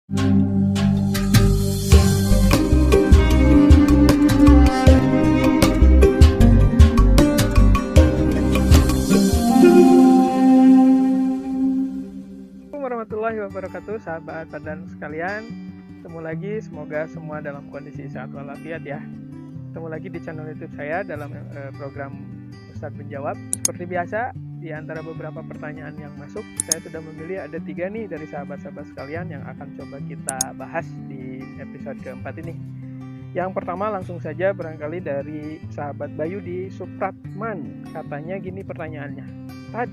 Warahmatullahi wabarakatuh, sahabat dan sekalian. Ketemu lagi, semoga semua dalam kondisi sehat walafiat ya. Ketemu lagi di channel YouTube saya dalam program Ustadz Menjawab. Seperti biasa, di antara beberapa pertanyaan yang masuk, saya sudah memilih ada 3 nih dari sahabat-sahabat sekalian yang akan coba kita bahas di episode keempat ini. Yang pertama langsung saja barangkali dari sahabat Bayu di Supratman. Katanya gini pertanyaannya, Tad,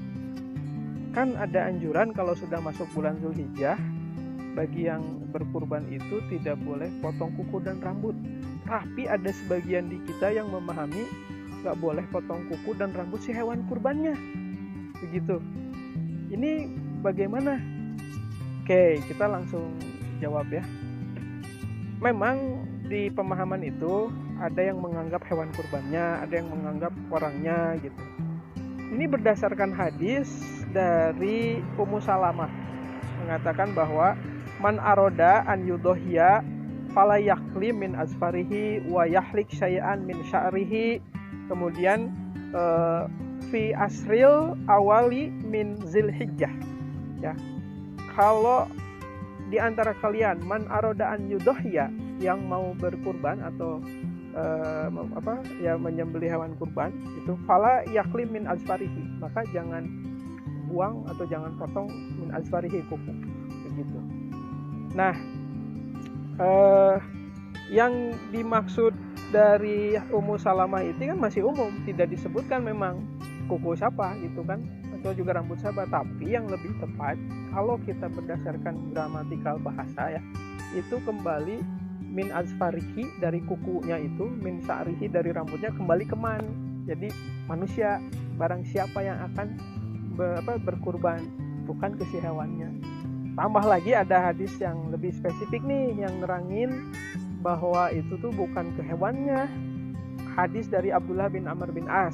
kan ada anjuran kalau sudah masuk bulan Zulhijjah, bagi yang berkurban itu tidak boleh potong kuku dan rambut. Tapi ada sebagian di kita yang memahami gak boleh potong kuku dan rambut si hewan kurbannya. Begitu. Ini bagaimana? Oke, kita langsung jawab ya. Memang di pemahaman itu ada yang menganggap hewan kurbannya, ada yang menganggap orangnya gitu. Ini berdasarkan hadis dari Ummu Salamah mengatakan bahwa man aroda an yudohya fala yakhli min asfarihi wa yahlik syai'an min sya'rihi, kemudian fi asril awali min zilhijjah ya. Kalau di antara kalian man aroda an yudohya, yang mau berkurban atau menyembelih hewan kurban itu, fala yakhli min asfarihi, maka jangan buang atau jangan potong min asfarihi, kuku begitu. Nah, yang dimaksud dari Ummu Salamah itu kan masih umum, tidak disebutkan memang kuku siapa gitu kan, atau juga rambut siapa. Tapi yang lebih tepat kalau kita berdasarkan gramatikal bahasa ya, itu kembali min azfarihi dari kukunya itu, min sa'rihi dari rambutnya, kembali ke man. Jadi manusia, barang siapa yang akan berkurban, bukan ke si hewannya. Tambah lagi ada hadis yang lebih spesifik nih, yang nerangin bahwa itu tuh bukan ke hewannya. Hadis dari Abdullah bin Amr bin As,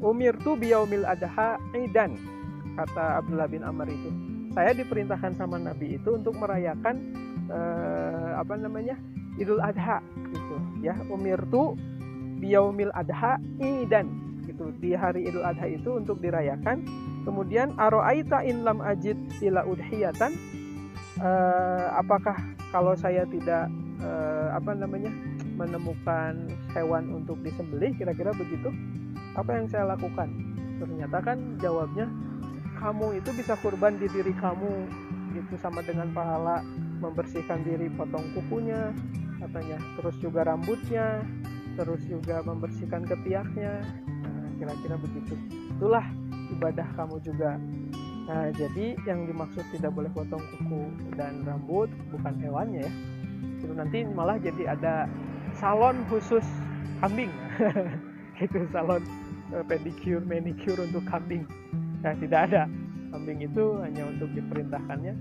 umirtu biyaumil adha idan, kata Abdullah bin Amr itu, saya diperintahkan sama Nabi itu untuk merayakan Idul Adha gitu ya. Umirtu biyaumil adha idan gitu, di hari Idul Adha itu untuk dirayakan. Kemudian aro'aita in lam ajid ila udhiyatan, apakah kalau saya tidak menemukan hewan untuk disembelih, kira-kira begitu, apa yang saya lakukan? Ternyata kan jawabnya, kamu itu bisa kurban di diri kamu gitu, sama dengan pahala membersihkan diri, potong kukunya katanya, terus juga rambutnya, terus juga membersihkan ketiaknya. Nah, kira-kira begitu. Itulah ibadah kamu juga. Nah, jadi yang dimaksud tidak boleh potong kuku dan rambut bukan hewannya ya. Itu nanti malah jadi ada salon khusus kambing. Itu salon pedicure, manicure untuk kambing. Nah, tidak ada. Kambing itu hanya untuk diperintahkannya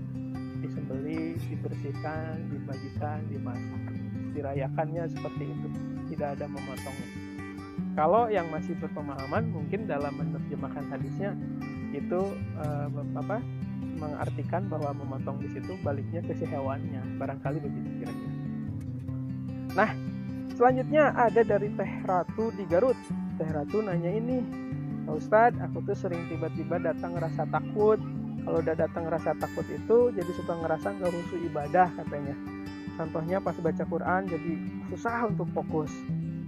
disembelih, dibersihkan, dibagikan, dimasak, dirayakannya seperti itu. Tidak ada memotongnya. Kalau yang masih berpemahaman mungkin dalam menerjemahkan hadisnya itu mengartikan bahwa memotong di situ baliknya ke si hewannya, barangkali begitu kira-kira. Nah, selanjutnya ada dari Teh Ratu di Garut. Teh Ratu nanya ini, Pak Ustadz, aku tuh sering tiba-tiba datang ngerasa takut. Kalau udah datang ngerasa takut itu jadi suka ngerasa nggak khusyuk ibadah katanya. Contohnya pas baca Quran jadi susah untuk fokus.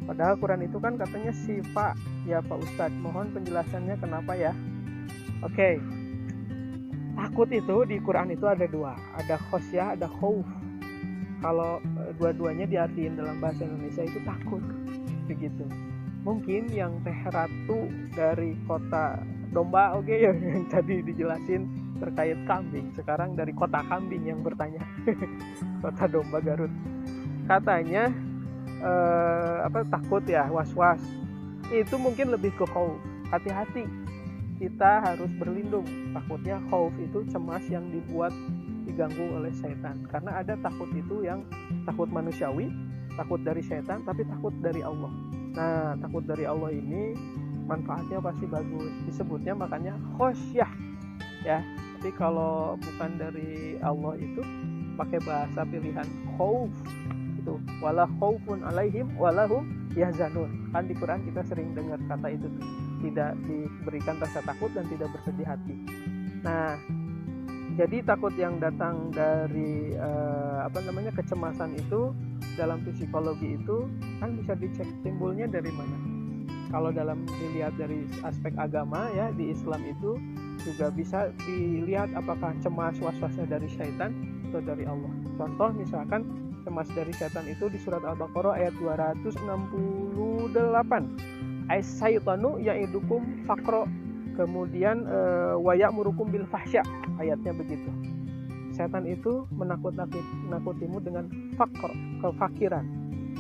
Padahal Quran itu kan katanya syifa ya Pak Ustadz. Mohon penjelasannya kenapa ya? Oke. Takut itu di Quran itu ada 2. Ada khosyah, ada khauf. Kalau dua-duanya diartiin dalam bahasa Indonesia itu takut. Begitu. Mungkin yang Teh Ratu dari kota domba, oke ya, yang tadi dijelasin terkait kambing. Sekarang dari kota kambing yang bertanya. Kota domba Garut. Katanya takut ya, was-was. Itu mungkin lebih ke khauf. Hati-hati, kita harus berlindung. Takutnya khauf itu cemas yang dibuat diganggu oleh setan. Karena ada takut itu yang takut manusiawi, takut dari setan, tapi takut dari Allah. Nah, takut dari Allah ini manfaatnya pasti bagus. Disebutnya makanya khosyah ya. Tapi kalau bukan dari Allah itu pakai bahasa pilihan khauf itu, wala khaufun alaihim walahum yahzanun. Kan di Quran kita sering dengar kata itu tuh, tidak diberikan rasa takut dan tidak bersedih hati. Nah, jadi takut yang datang dari kecemasan itu dalam psikologi itu kan bisa dicek timbulnya dari mana. Kalau dalam dilihat dari aspek agama ya, di Islam itu juga bisa dilihat apakah cemas was-wasnya dari syaitan atau dari Allah. Contoh misalkan cemas dari syaitan itu di surat Al-Baqarah ayat 268. As-syaitanu ya'idukum faqra, kemudian wa ya'murukum bil fahsya, ayatnya begitu. Setan itu menakutimu dengan faqr, kefakiran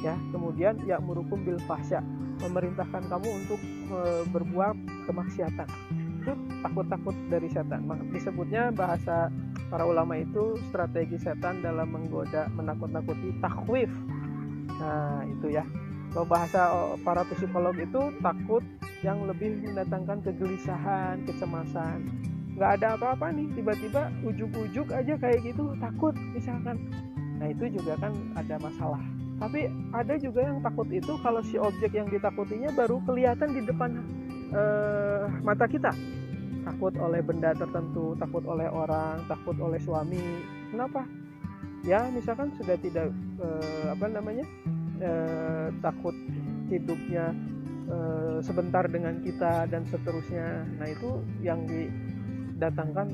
ya. Kemudian ya'murukum bil fahsya, memerintahkan kamu untuk berbuat kemaksiatan. Itu takut-takut dari setan. Disebutnya bahasa para ulama itu strategi setan dalam menggoda, menakut-nakuti, takhwif. Nah, itu ya. Kalau bahasa para psikolog itu takut yang lebih mendatangkan kegelisahan, kecemasan. Nggak ada apa-apa nih, tiba-tiba ujuk-ujuk aja kayak gitu, takut misalkan. Nah, itu juga kan ada masalah. Tapi ada juga yang takut itu kalau si objek yang ditakutinya baru kelihatan di depan mata kita. Takut oleh benda tertentu, takut oleh orang, takut oleh suami. Kenapa? Ya misalkan sudah tidak takut hidupnya sebentar dengan kita dan seterusnya. Nah, itu yang didatangkan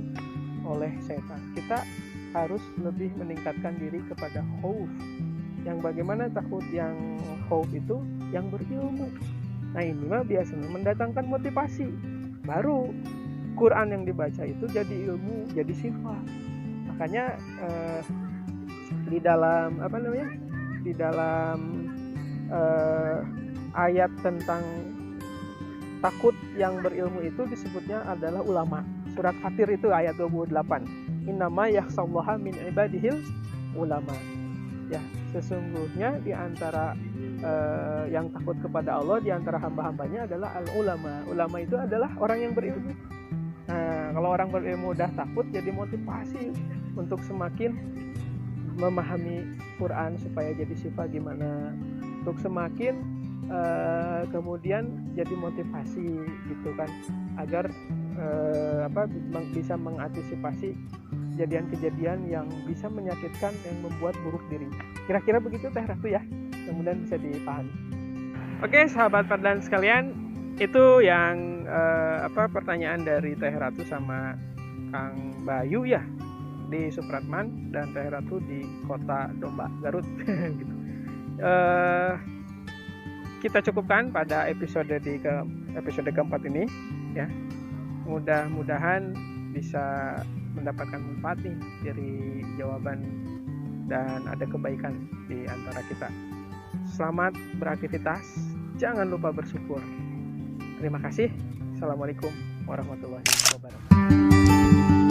oleh setan. Kita harus lebih meningkatkan diri kepada khauf. Yang bagaimana takut yang khauf itu yang berilmu. Nah, ini mah biasanya mendatangkan motivasi. Baru Quran yang dibaca itu jadi ilmu, jadi sifat. Makanya di dalam ayat tentang takut yang berilmu itu disebutnya adalah ulama. Surat Fatir itu ayat 28. Innama yakhshallaha min ibadihil ulama. Ya, sesungguhnya di antara yang takut kepada Allah di antara hamba-hambanya adalah al-ulama. Ulama itu adalah orang yang berilmu. Nah, kalau orang berilmu udah takut, jadi motivasi untuk semakin memahami Quran supaya jadi sifat gimana, untuk semakin kemudian jadi motivasi gitu kan, agar bisa mengantisipasi kejadian-kejadian yang bisa menyakitkan, yang membuat buruk diri. Kira-kira begitu Teh Ratu ya, kemudian bisa dipahami. Oke sahabat Pardan sekalian, itu yang pertanyaan dari Teh Ratu sama Kang Bayu ya di Supratman, dan Teh Ratu di Kota Domba Garut gitu. Kita cukupkan pada episode keempat ini ya. Mudah-mudahan bisa mendapatkan manfaat nih dari jawaban dan ada kebaikan di antara kita. Selamat beraktivitas, jangan lupa bersyukur. Terima kasih. Assalamualaikum warahmatullahi wabarakatuh.